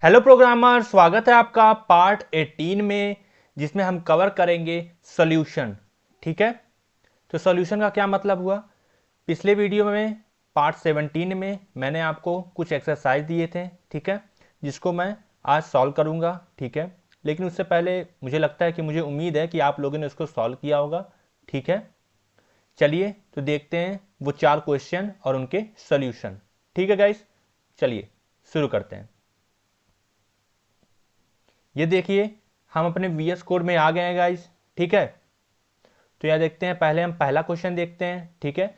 Hello programmer, स्वागत है आपका पार्ट 18 में, जिसमें हम कवर करेंगे सॉल्यूशन। ठीक है, तो सॉल्यूशन का क्या मतलब हुआ। पिछले वीडियो में पार्ट 17 में मैंने आपको कुछ एक्सरसाइज दिए थे, ठीक है, जिसको मैं आज सॉल्व करूंगा। ठीक है, लेकिन उससे पहले मुझे लगता है कि मुझे उम्मीद है कि आप लोगों ने उसको सॉल्व किया होगा। ठीक है, चलिए तो देखते हैं वो 4 क्वेश्चन और उनके सॉल्यूशन। ठीक है गाइस, चलिए शुरू करते हैं। ये देखिए, हम अपने वीएस कोड में आ गए हैं गाइस। ठीक है, तो यह देखते हैं, पहले हम पहला क्वेश्चन देखते हैं। ठीक है,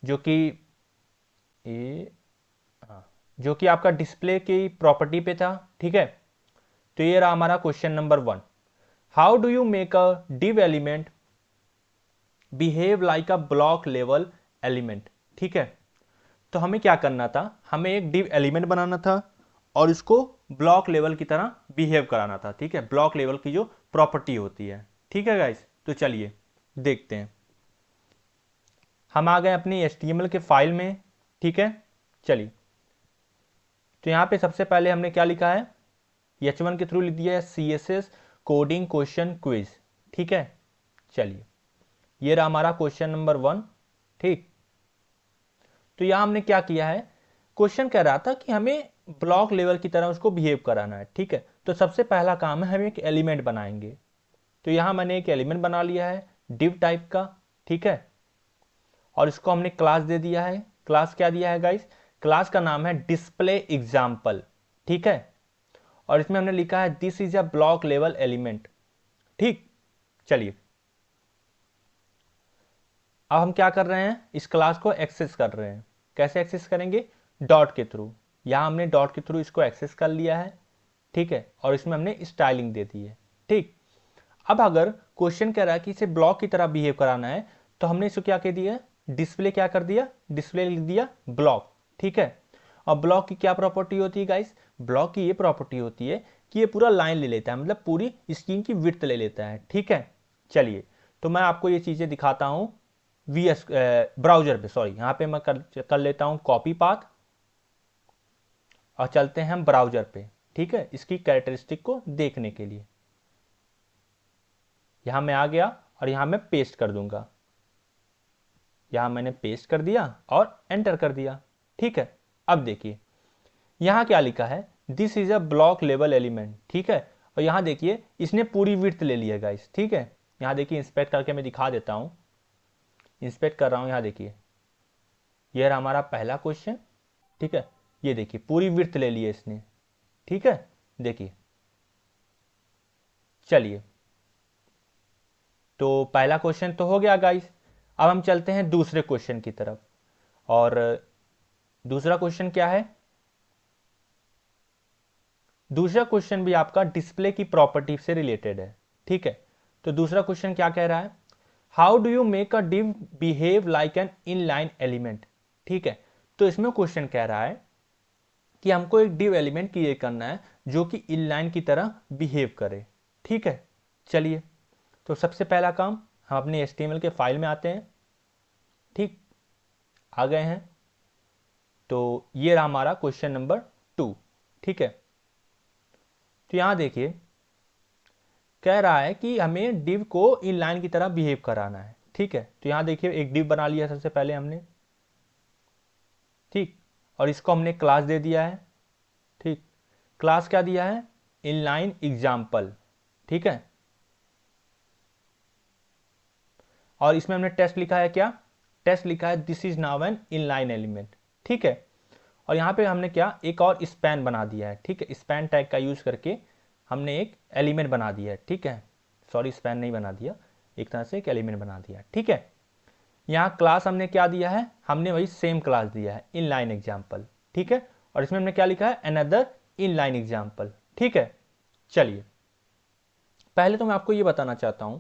जो कि ये हाँ, जो कि आपका डिस्प्ले की प्रॉपर्टी पे था। ठीक है, तो ये रहा हमारा question number 1। How do you make a div element behave like a block level element. ठीक है, तो हमें क्या करना था, हमें एक div एलिमेंट बनाना था और इसको ब्लॉक लेवल की तरह बिहेव कराना था। ठीक है, ब्लॉक लेवल की जो प्रॉपर्टी होती है। ठीक है गाइस, तो चलिए देखते हैं। हम आ गए अपनी HTML के फाइल में। ठीक है, चलिए, तो यहाँ पे सबसे पहले हमने क्या लिखा है, H1 के थ्रू लिख दिया है CSS कोडिंग क्वेश्चन क्विज। ठीक है, चलिए, ये रहा हमारा क्वेश्चन नंबर 1। ठीक, तो यहाँ हमने क्या किया है, क्वेश्चन कह रहा था कि हमें ब्लॉक लेवल की तरह उसको बिहेव कराना है। ठीक है, तो सबसे पहला काम है, हम एक एलिमेंट बनाएंगे। तो यहाँ मैंने एक एलिमेंट बना लिया है डिव टाइप का। ठीक है, और इसको हमने क्लास दे दिया है। क्लास क्या दिया है गाइस, क्लास का नाम है डिस्प्ले एग्जाम्पल। ठीक है, और इसमें हमने लिखा है this is a block level element. ठीक, चलिए, अब हम क्या कर रहे हैं, इस क्लास को एक्सेस कर रहे हैं। कैसे एक्सेस करेंगे, डॉट के थ्रू। यहां हमने डॉट के थ्रू इसको एक्सेस कर लिया है। ठीक है, और इसमें हमने स्टाइलिंग दे दी है। ठीक, अब अगर क्वेश्चन कह रहा है कि इसे ब्लॉक की तरह बिहेव कराना है, तो हमने इसको क्या कह दिया, डिस्प्ले क्या कर दिया, डिस्प्ले लिख दिया ब्लॉक। ठीक है, और ब्लॉक की क्या प्रॉपर्टी होती है गाइस, ब्लॉक की ये प्रॉपर्टी होती है कि ये पूरा लाइन ले लेता है, मतलब पूरी स्क्रीन की विड्थ ले लेता है। ठीक है, चलिए, तो मैं आपको ये चीजें दिखाता हूं वीएस ब्राउजर पे। सॉरी, यहां पे मैं कर लेता हूं कॉपी पाथ और चलते हैं हम ब्राउजर पे। ठीक है, इसकी कैरेक्टरिस्टिक को देखने के लिए यहां मैं आ गया और यहां मैं पेस्ट कर दूंगा। यहां मैंने पेस्ट कर दिया और एंटर कर दिया। ठीक है, अब देखिए यहां क्या लिखा है, this is a block level element. ठीक है, और यहां देखिए इसने पूरी विड्थ ले लिया गाइस। ठीक है, यहां देखिए इंस्पेक्ट करके मैं दिखा देता हूं, इंस्पेक्ट कर रहा हूं, यहां देखिए ये रहा हमारा पहला क्वेश्चन। ठीक है, ये देखिए पूरी विड्थ ले ली है इसने। ठीक है, देखिए, चलिए, तो पहला क्वेश्चन तो हो गया गाइस। अब हम चलते हैं दूसरे क्वेश्चन की तरफ। और दूसरा क्वेश्चन क्या है, दूसरा क्वेश्चन भी आपका डिस्प्ले की प्रॉपर्टी से रिलेटेड है। ठीक है, तो दूसरा क्वेश्चन क्या कह रहा है, how do you make a div behave like an inline element. ठीक है, तो इसमें क्वेश्चन कह रहा है कि हमको एक div एलिमेंट क्रिएट करना है जो कि इनलाइन की तरह बिहेव करे। ठीक है, चलिए, तो सबसे पहला काम, हम अपने HTML के फाइल में आते हैं। ठीक, आ गए हैं, तो ये रहा हमारा क्वेश्चन नंबर 2। ठीक है, तो यहां देखिए कह रहा है कि हमें डिव को इनलाइन की तरह बिहेव कराना है। ठीक है, तो यहां देखिए एक डिव बना लिया सबसे पहले हमने। ठीक, और इसको हमने क्लास दे दिया है। ठीक, क्लास क्या दिया है, इनलाइन एग्जाम्पल। ठीक है, और इसमें हमने टेस्ट लिखा है, क्या टेस्ट लिखा है, this is now an inline element. ठीक है, और यहां पे हमने क्या, एक और स्पैन बना दिया है। ठीक है, स्पैन टैग का यूज करके हमने एक एलिमेंट बना दिया है। ठीक है, सॉरी स्पैन नहीं बना दिया, एक तरह से एक एलिमेंट बना दिया। ठीक है, यहाँ क्लास हमने क्या दिया है, हमने वही सेम क्लास दिया है इनलाइन एग्जाम्पल। ठीक है, और इसमें हमने क्या लिखा है, अनदर इनलाइन एग्जाम्पल। ठीक है, चलिए, पहले तो मैं आपको ये बताना चाहता हूं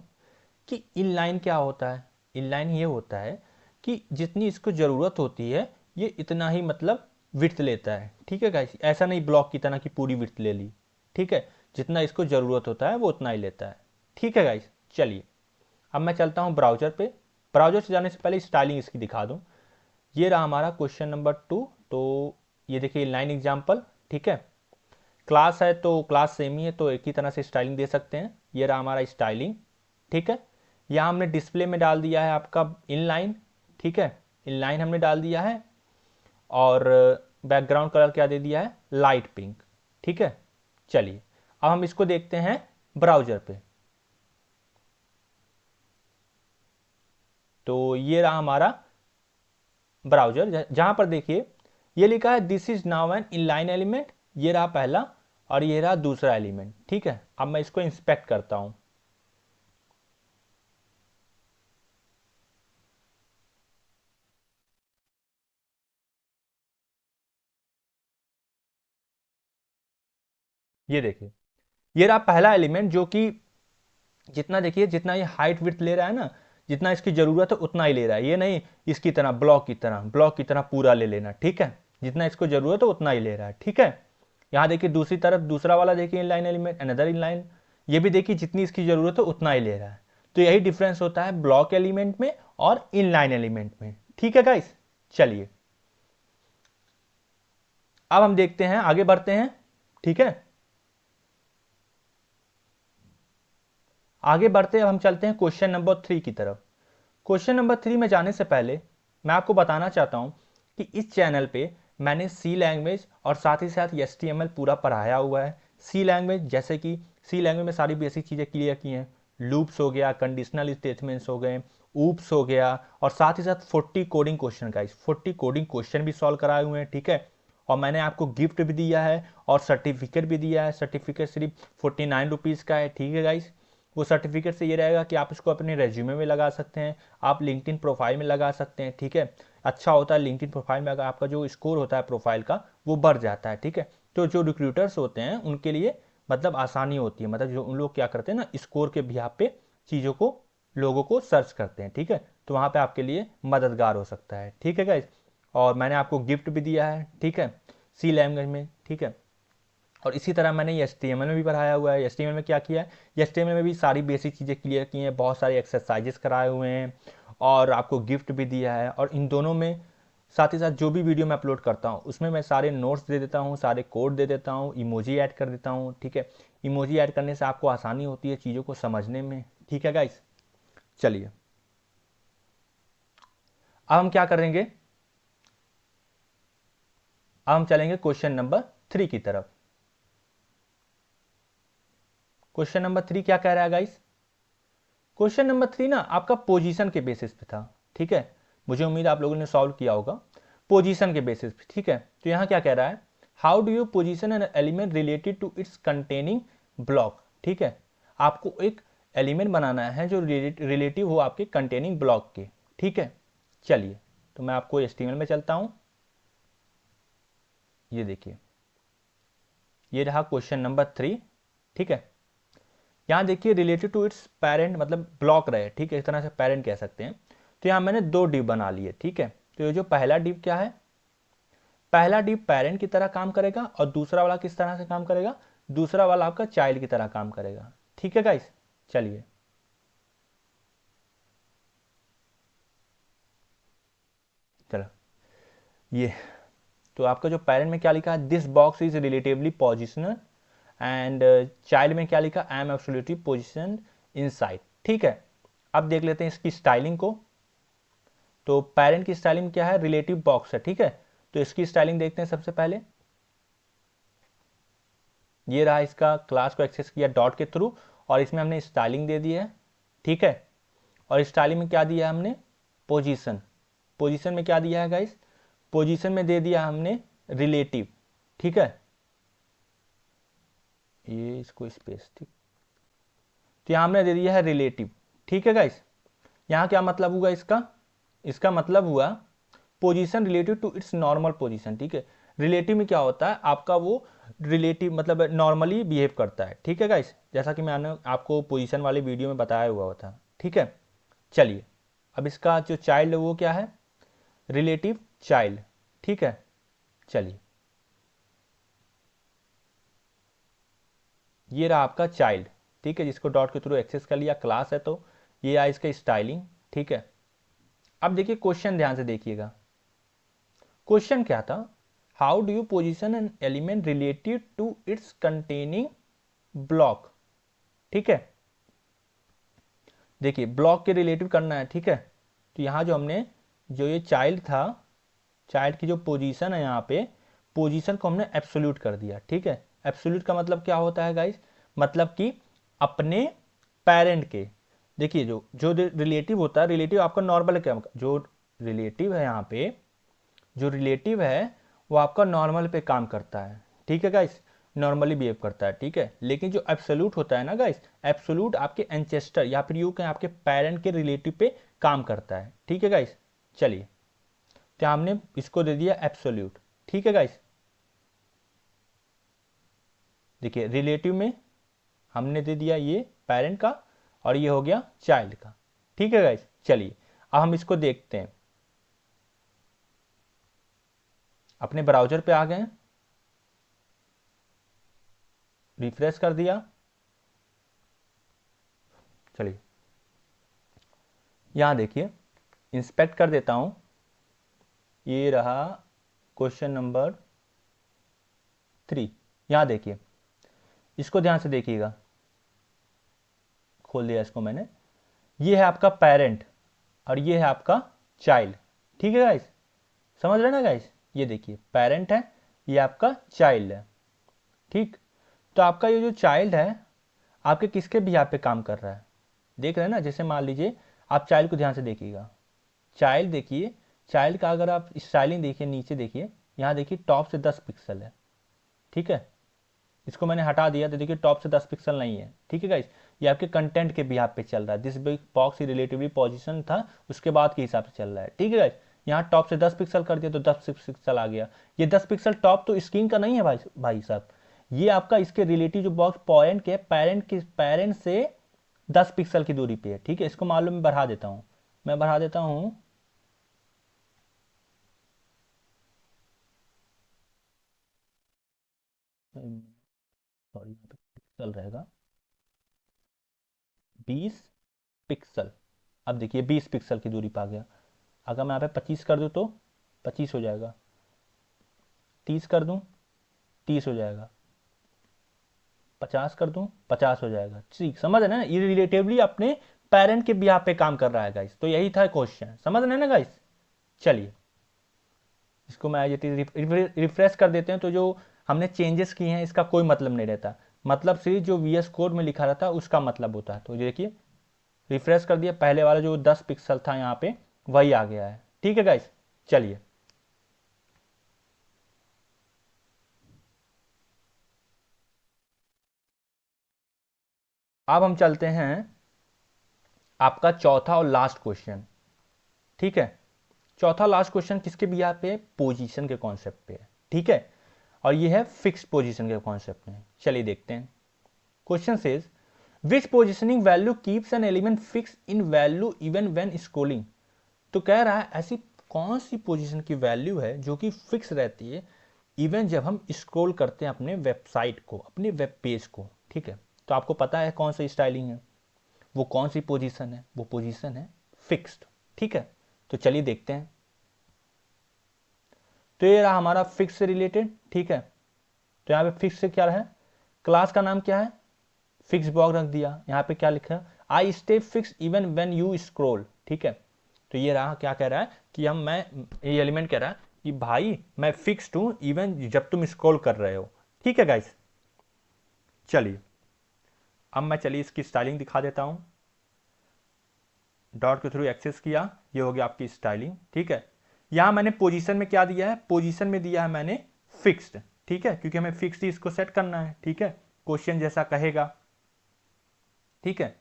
कि इनलाइन क्या होता है। इनलाइन ये होता है कि जितनी इसको ज़रूरत होती है ये इतना ही मतलब विड्थ लेता है। ठीक है गाइस, ऐसा नहीं ब्लॉक की तरह की पूरी विड्थ ले ली। ठीक है, जितना इसको ज़रूरत होता है वो उतना ही लेता है। ठीक है गाइस, चलिए, अब मैं चलता हूँ ब्राउजर पे। ब्राउजर से जाने से पहले स्टाइलिंग इसकी दिखा दूँ। ये रहा हमारा क्वेश्चन नंबर 2। तो ये देखिए लाइन एग्जाम्पल। ठीक है, क्लास है तो क्लास सेम ही है, तो एक ही तरह से स्टाइलिंग दे सकते हैं। ये रहा हमारा स्टाइलिंग, ठीक है। यहाँ हमने डिस्प्ले में डाल दिया है आपका इनलाइन, ठीक है, इनलाइन हमने डाल दिया है। और बैकग्राउंड कलर क्या दे दिया है, लाइट पिंक, ठीक है। चलिए अब हम इसको देखते हैं ब्राउजर पे। तो ये रहा हमारा ब्राउजर, जहां पर देखिए ये लिखा है this is now an inline element. ये रहा पहला और ये रहा दूसरा एलिमेंट, ठीक है। अब मैं इसको इंस्पेक्ट करता हूं। ये देखिए ये रहा पहला एलिमेंट, जो कि जितना देखिए जितना ये हाइट विड्थ ले रहा है ना, जितना इसकी जरूरत है उतना ही ले रहा है। ये नहीं इसकी तरह ब्लॉक की तरह पूरा ले लेना, ठीक है। जितना इसको जरूरत है उतना ही ले रहा है, ठीक है। यहाँ देखिए दूसरी तरफ दूसरा वाला देखिए इनलाइन एलिमेंट, अनदर इनलाइन, ये भी देखिए जितनी इसकी जरूरत है उतना ही ले रहा है। तो यही डिफरेंस होता है ब्लॉक एलिमेंट में और इनलाइन एलिमेंट में, ठीक है गाइस। चलिए अब हम देखते हैं, आगे बढ़ते हैं, ठीक है। आगे बढ़ते हैं, अब हम चलते हैं क्वेश्चन नंबर 3 की तरफ। क्वेश्चन नंबर 3 में जाने से पहले मैं आपको बताना चाहता हूं कि इस चैनल पे मैंने सी लैंग्वेज और साथ ही साथ HTML पूरा पढ़ाया हुआ है। सी लैंग्वेज जैसे कि सी लैंग्वेज में सारी बेसिक चीज़ें क्लियर की हैं, लूप्स हो गया, कंडीशनल स्टेटमेंट्स हो गए, ऊप्स हो गया, और साथ ही साथ 40 कोडिंग क्वेश्चन का 40 कोडिंग क्वेश्चन भी सॉल्व कराए हुए हैं, ठीक है। और मैंने आपको गिफ्ट भी दिया है और सर्टिफिकेट भी दिया है। सर्टिफिकेट सिर्फ 49 रुपीज़ का है, ठीक है गाइस। वो सर्टिफिकेट से ये रहेगा कि आप इसको अपने रेज्यूमे में लगा सकते हैं, आप लिंक्डइन प्रोफाइल में लगा सकते हैं, ठीक है। अच्छा होता है लिंक्डइन प्रोफाइल में, अगर आपका जो स्कोर होता है प्रोफाइल का वो बढ़ जाता है, ठीक है। तो जो रिक्रूटर्स होते हैं उनके लिए मतलब आसानी होती है, मतलब जो उन लोग क्या करते हैं ना, स्कोर के बिहाफ पे चीज़ों को, लोगों को सर्च करते हैं, ठीक है। तो वहाँ पे आपके लिए मददगार हो सकता है, ठीक है गाइस। और मैंने आपको गिफ्ट भी दिया है, ठीक है, सी लैंग्वेज में, ठीक है। और इसी तरह मैंने HTML में भी पढ़ाया हुआ है। HTML में क्या किया है, HTML में भी सारी बेसिक चीज़ें क्लियर की हैं, बहुत सारे एक्सरसाइजेस कराए हुए हैं और आपको गिफ्ट भी दिया है। और इन दोनों में साथ ही साथ जो भी वीडियो मैं अपलोड करता हूँ उसमें मैं सारे नोट्स दे देता हूँ, सारे कोड दे देता हूँ, इमोजी ऐड कर देता हूँ, ठीक है। इमोजी ऐड करने से आपको आसानी होती है चीज़ों को समझने में, ठीक है गाइस। चलिए अब हम क्या करेंगे, अब हम चलेंगे क्वेश्चन नंबर 3 की तरफ। क्वेश्चन नंबर 3 क्या कह रहा है गाइस, क्वेश्चन नंबर 3 ना आपका पोजीशन के बेसिस पे था, ठीक है। मुझे उम्मीद आप लोगों ने सॉल्व किया होगा पोजीशन के बेसिस पे, ठीक है। तो यहाँ क्या कह रहा है, how do you position an element related to its containing block, ठीक है। आपको एक एलिमेंट बनाना है जो रिलेटिव हो आपके कंटेनिंग ब्लॉक के, ठीक है। चलिए तो मैं आपको HTML में चलता हूँ। ये देखिए ये रहा क्वेश्चन नंबर 3, ठीक है। यहाँ देखिए रिलेटेड टू इट्स पेरेंट, मतलब ब्लॉक रहे, ठीक है, इस तरह से पेरेंट कह सकते हैं। तो यहाँ मैंने 2 डिव बना लिए, ठीक है। तो ये जो पहला डिव क्या है, पहला डिव पेरेंट की तरह काम करेगा और दूसरा वाला किस तरह से काम करेगा, दूसरा वाला आपका चाइल्ड की तरह काम करेगा, ठीक है गाइस। चलिए चलो ये, तो आपका जो पेरेंट में क्या लिखा है, this box is relatively positional, and child में क्या लिखा, I am absolutely position inside, ठीक है। अब देख लेते हैं इसकी स्टाइलिंग को। तो पेरेंट की स्टाइलिंग क्या है, रिलेटिव बॉक्स है, ठीक है। तो इसकी स्टाइलिंग देखते हैं सबसे पहले। ये रहा इसका, क्लास को एक्सेस किया डॉट के थ्रू और इसमें हमने स्टाइलिंग दे दी है, ठीक है। और स्टाइलिंग में क्या दिया है हमने, पोजीशन। पोजीशन में क्या दिया है गाइस, पोजीशन में दे दिया हमने रिलेटिव, ठीक है। ये इसको स्पेस, ठीक। तो यहाँ हमने दे दिया है रिलेटिव, ठीक है गाइस। यहाँ क्या मतलब हुआ इसका, इसका मतलब हुआ position relative to its normal position, ठीक है। रिलेटिव में क्या होता है आपका, वो रिलेटिव मतलब नॉर्मली बिहेव करता है, ठीक है गाइस, जैसा कि मैंने आपको पोजीशन वाले वीडियो में बताया हुआ था, ठीक है। चलिए अब इसका जो चाइल्ड है वो क्या है, रिलेटिव चाइल्ड, ठीक है। चलिए ये रहा आपका चाइल्ड, ठीक है, जिसको डॉट के थ्रू एक्सेस कर लिया, क्लास है तो ये आया इसका स्टाइलिंग, ठीक है। अब देखिए क्वेश्चन ध्यान से देखिएगा, क्वेश्चन क्या था, how do you position an element relative to its containing block. ठीक है, देखिए ब्लॉक के रिलेटिव करना है। ठीक है, तो यहाँ जो हमने जो ये चाइल्ड था, चाइल्ड की जो पोजीशन है यहाँ पे, पोजीशन को हमने एब्सोल्यूट कर दिया। ठीक है, एब्सोल्यूट का मतलब क्या होता है गाइस, मतलब कि अपने पेरेंट के, देखिए जो जो रिलेटिव होता है, रिलेटिव आपका नॉर्मल क्या, जो रिलेटिव है यहाँ पे, जो रिलेटिव है वो आपका नॉर्मल पे काम करता है। ठीक है गाइस, नॉर्मली बिहेव करता है। ठीक है, लेकिन जो एब्सोल्यूट होता है ना गाइस, एब्सोल्यूट आपके एंचेस्टर या फिर यू कहें आपके पेरेंट के रिलेटिव पे काम करता है। ठीक है गाइस, चलिए, तो हमने इसको दे दिया एब्सोल्यूट। ठीक है गाइस, देखिए रिलेटिव में हमने दे दिया ये पेरेंट का, और ये हो गया चाइल्ड का। ठीक है गाइस, चलिए अब हम इसको देखते हैं। अपने ब्राउजर पे आ गए, रिफ्रेश कर दिया। चलिए यहां देखिए, इंस्पेक्ट कर देता हूं। ये रहा क्वेश्चन नंबर 3। यहां देखिए, इसको ध्यान से देखिएगा, खोल दिया इसको मैंने। ये है आपका पेरेंट और ये है आपका चाइल्ड। ठीक है गाइस, समझ रहे ना गाइस, ये देखिए पेरेंट है, ये आपका चाइल्ड है। ठीक, तो आपका ये जो चाइल्ड है आपके किसके बिहाफ पे काम कर रहा है, देख रहे हैं ना। जैसे मान लीजिए, आप चाइल्ड को ध्यान से देखिएगा, चाइल्ड देखिए, चाइल्ड का अगर आप स्टाइलिंग देखिए, नीचे देखिए, यहाँ देखिए टॉप से 10 पिक्सल है। ठीक है, इसको मैंने हटा दिया तो देखिए टॉप से 10 पिक्सल नहीं है। ठीक है गाइस, ये आपके कंटेंट के बिहाफ पे चल रहा है। This box he relatively position था, उसके बाद के हिसाब से चल रहा है। ठीक है गाइस, यहाँ टॉप से 10 पिक्सल कर दिया तो 10 पिक्सल आ गया। ये 10 पिक्सल टॉप तो स्क्रीन का नहीं है भाई भाई साहब, ये आपका इसके रिलेटिव जो बॉक्स पॉइंट के पेरेंट से 10 पिक्सल की दूरी पे है। ठीक है, इसको मालूम, मैं बढ़ा देता हूँ, मैं बढ़ा देता हूँ। सॉरी, यहाँ पे पिक्सल रहेगा 20 पिक्सल। अब देखिए 20 पिक्सल की दूरी पे आ गया। अगर मैं यहाँ पे 25 कर दूँ तो 25 हो जाएगा, 30 कर दूँ 30 हो जाएगा, 50 कर दूँ 50 हो जाएगा। ठीक, समझ रहे ना, ये रिलेटिवली अपने पेरेंट के बिहाफ पे काम कर रहा है गाइस। तो यही था क्वेश्चन, समझ रहे ना गाइस। चलिए इसको मैं रिफ्रेश कर देते हैं, तो जो हमने चेंजेस किए हैं इसका कोई मतलब नहीं रहता, मतलब सिर्फ जो VS कोड में लिखा रहता है उसका मतलब होता है। तो देखिए रिफ्रेश कर दिया, पहले वाला जो 10 पिक्सल था यहाँ पे वही आ गया है। ठीक है गाइस, चलिए अब हम चलते हैं आपका चौथा और लास्ट क्वेश्चन। ठीक है, चौथा लास्ट क्वेश्चन किसके बिहार पे, पोजीशन के कॉन्सेप्ट पे है। ठीक है, और ये है फिक्स्ड पोजीशन के कॉन्सेप्ट में। चलिए देखते हैं। Question says which positioning value keeps an element fix in value even when scrolling. तो कह रहा है ऐसी कौन सी पोजीशन की वैल्यू है जो कि फिक्स रहती है इवन जब हम स्क्रॉल करते हैं अपने वेबसाइट को, अपने वेब पेज को। ठीक है, तो आपको पता है कौन सी स्टाइलिंग है, वो कौन सी पोजीशन है, वो पोजीशन है फिक्स्ड। ठीक है, तो चलिए देखते हैं। तो ये रहा हमारा फिक्स से रिलेटेड। ठीक है, तो यहाँ पे फिक्स से क्या है, क्लास का नाम क्या है, फिक्स बॉक्स रख दिया। यहाँ पे क्या लिखा है, I stay fix even when you scroll. ठीक है, तो ये रहा, क्या कह रहा है कि मैं, ये एलिमेंट कह रहा है कि भाई मैं फिक्स्ड हूं इवन जब तुम स्क्रॉल कर रहे हो। ठीक है गाइस, चलिए अब मैं, चलिए इसकी स्टाइलिंग दिखा देता हूं। डॉट के थ्रू एक्सेस किया, ये हो गया आपकी स्टाइलिंग। ठीक है, यहां मैंने पोजीशन में क्या दिया है, पोजीशन में दिया है मैंने फिक्स्ड। ठीक है, क्योंकि हमें फिक्स्ड ही इसको सेट करना है। ठीक है, क्वेश्चन जैसा कहेगा। ठीक है,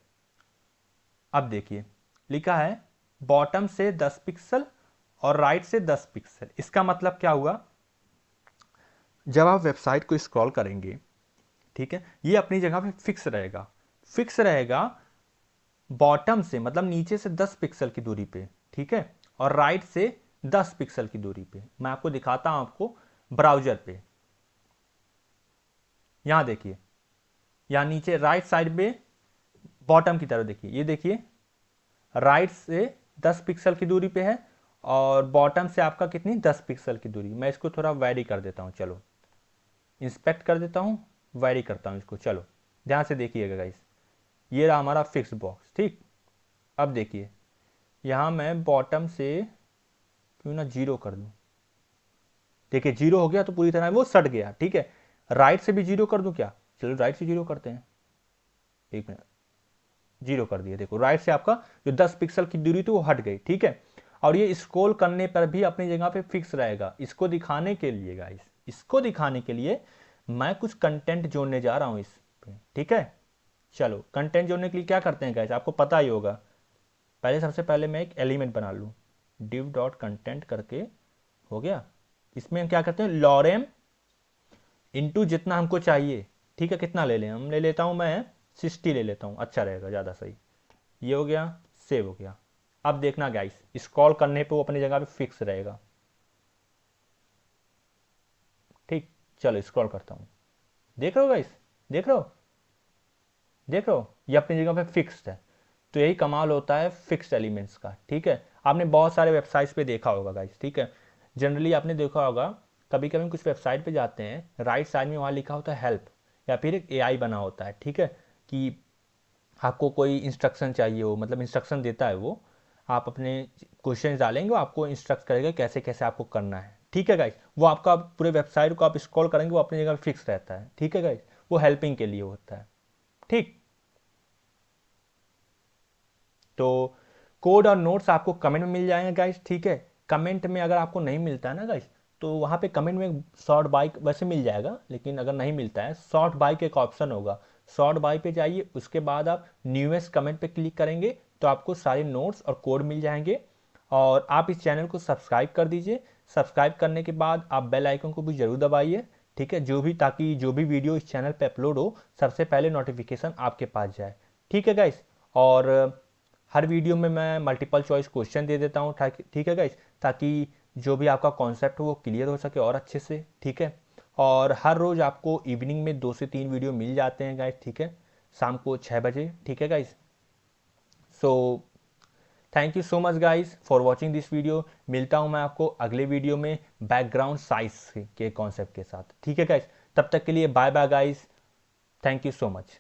अब देखिए लिखा है बॉटम से 10 पिक्सल और राइट से 10 पिक्सल। इसका मतलब क्या हुआ, जब आप वेबसाइट को स्क्रॉल करेंगे, ठीक है, ये अपनी जगह पे फिक्स रहेगा, फिक्स रहेगा बॉटम से, मतलब नीचे से 10 पिक्सल की दूरी पे। ठीक है, और राइट से 10 पिक्सल की दूरी पे। मैं आपको दिखाता हूं, आपको ब्राउजर पे, यहां देखिए, यहां नीचे राइट साइड पे बॉटम की तरफ देखिए, ये देखिए राइट से 10 पिक्सल की दूरी पे है और बॉटम से आपका कितनी 10 पिक्सल की दूरी। मैं इसको थोड़ा वैरी कर देता हूँ, चलो इंस्पेक्ट कर देता हूँ, वैरी करता हूँ इसको। चलो ध्यान से देखिएगा गाइस, ये रहा हमारा फिक्स बॉक्स। ठीक, अब देखिए यहाँ मैं बॉटम से क्यों ना 0 कर दूँ। देखिए 0 हो गया तो पूरी तरह वो सट गया। ठीक है, राइट से भी 0 कर दूँ क्या? चलो राइट से 0 करते हैं, एक मिनट, 0 कर दिया। देखो राइट से आपका जो 10 पिक्सल की दूरी थी वो हट गई। ठीक है, और ये स्क्रॉल करने पर भी अपनी जगह पे फिक्स रहेगा। इसको दिखाने के लिए गाइस, इसको दिखाने के लिए मैं कुछ कंटेंट जोड़ने जा रहा हूं इस पे। ठीक है, चलो कंटेंट जोड़ने के लिए क्या करते हैं गाइस, आपको पता ही होगा। पहले सबसे पहले मैं एक एलिमेंट बना लूँ, div डॉट कंटेंट करके, हो गया। इसमें हम क्या करते हैं, लॉरेम इंटू जितना हमको चाहिए। ठीक है, कितना ले लें हम, ले लेता हूँ मैं 60 ले लेता हूँ, अच्छा रहेगा, ज़्यादा सही। ये हो गया, सेव हो गया। अब देखना गाइस, स्क्रॉल करने पे वो अपनी जगह पे फिक्स रहेगा। ठीक, चलो स्क्रॉल करता हूँ, देख रहे हो गाइस, देख रहे हो, देख रहे हो, ये अपनी जगह पे फिक्स्ड है। तो यही कमाल होता है फिक्स्ड एलिमेंट्स का। ठीक है, आपने बहुत सारे वेबसाइट्स पे देखा होगा गाइस। ठीक है, जनरली आपने देखा होगा, कभी कभी कुछ वेबसाइट पे जाते हैं, राइट साइड में वहाँ लिखा होता है हेल्प, या फिर एक एआई बना होता है। ठीक है, कि आपको कोई इंस्ट्रक्शन चाहिए हो, मतलब इंस्ट्रक्शन देता है वो, आप अपने क्वेश्चन डालेंगे, वो आपको इंस्ट्रक्ट करेगा कैसे कैसे आपको करना है। ठीक है गाइस, वो आपका पूरे वेबसाइट को आप स्क्रॉल करेंगे, वो अपनी जगह फिक्स रहता है। ठीक है गाइस, वो हेल्पिंग के लिए होता है। ठीक, तो कोड और नोट्स आपको कमेंट में मिल जाएंगे गाइस। ठीक है, कमेंट में अगर आपको नहीं मिलता है ना गाइस, तो वहाँ पे कमेंट में शॉर्ट बाइक वैसे मिल जाएगा, लेकिन अगर नहीं मिलता है, शॉर्ट बाइक एक ऑप्शन होगा, शॉर्ट बाई पे जाइए, उसके बाद आप न्यूएस्ट कमेंट पे क्लिक करेंगे तो आपको सारे नोट्स और कोड मिल जाएंगे। और आप इस चैनल को सब्सक्राइब कर दीजिए। सब्सक्राइब करने के बाद आप बेल आइकन को भी जरूर दबाइए। ठीक है, जो भी, ताकि जो भी वीडियो इस चैनल पे अपलोड हो सबसे पहले नोटिफिकेशन आपके पास जाए। ठीक है गाइस, और हर वीडियो में मैं मल्टीपल चॉइस क्वेश्चन दे देता हूँ। ठीक है गाइस, ताकि जो भी आपका कॉन्सेप्ट हो वो क्लियर हो सके और अच्छे से। ठीक है, और हर रोज़ आपको इवनिंग में 2 से 3 वीडियो मिल जाते हैं गाइस। ठीक है, शाम को 6 बजे। ठीक है guys, so thank you so much guys for watching this video. मिलता हूँ मैं आपको अगले वीडियो में बैकग्राउंड साइज के कॉन्सेप्ट के साथ। ठीक है गाइस, तब तक के लिए bye bye guys, thank you so much.